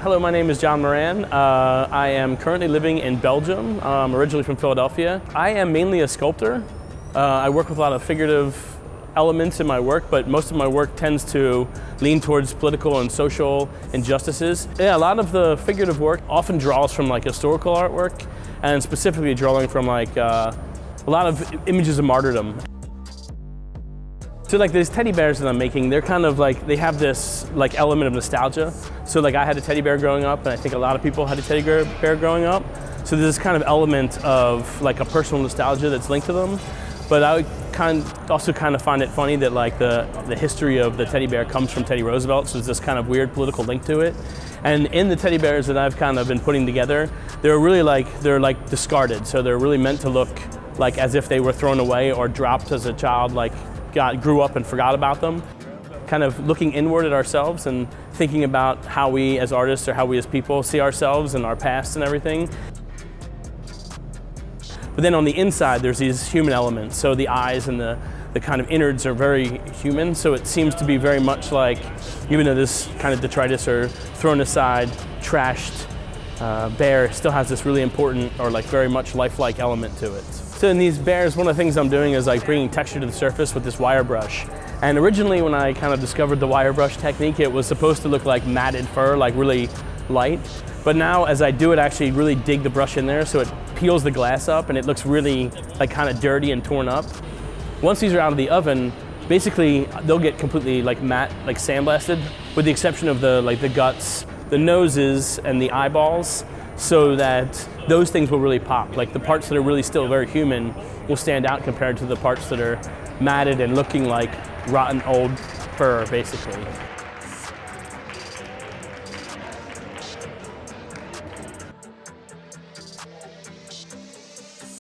Hello, my name is John Moran. I am currently living in Belgium. I'm originally from Philadelphia. I am mainly a sculptor. I work with a lot of figurative elements in my work, but most of my work tends to lean towards political and social injustices. Yeah, a lot of the figurative work often draws from like historical artwork, and specifically drawing from like a lot of images of martyrdom. So like these teddy bears that I'm making, they're kind of like, they have this like element of nostalgia. So like I had a teddy bear growing up, and I think a lot of people had a teddy bear growing up. So there's this kind of element of like a personal nostalgia that's linked to them. But I also kind of find it funny that like the history of the teddy bear comes from Teddy Roosevelt, so there's this kind of weird political link to it. And in the teddy bears that I've kind of been putting together, they're like discarded. So they're really meant to look like as if they were thrown away or dropped as a child, like grew up and forgot about them. Kind of looking inward at ourselves and thinking about how we as artists or how we as people see ourselves and our past and everything. But then on the inside, there's these human elements. So the eyes and the kind of innards are very human. So it seems to be very much like, even though this kind of detritus or thrown aside, trashed bear still has this really important or like very much lifelike element to it. So in these bears, one of the things I'm doing is like bringing texture to the surface with this wire brush. And originally when I kind of discovered the wire brush technique, it was supposed to look like matted fur, like really light. But now as I do it, I actually really dig the brush in there, so it peels the glass up and it looks really like kind of dirty and torn up. Once these are out of the oven, basically they'll get completely like matte, like sandblasted, with the exception of the guts, the noses, and the eyeballs, so that those things will really pop. Like the parts that are really still very human will stand out compared to the parts that are matted and looking like rotten old fur, basically.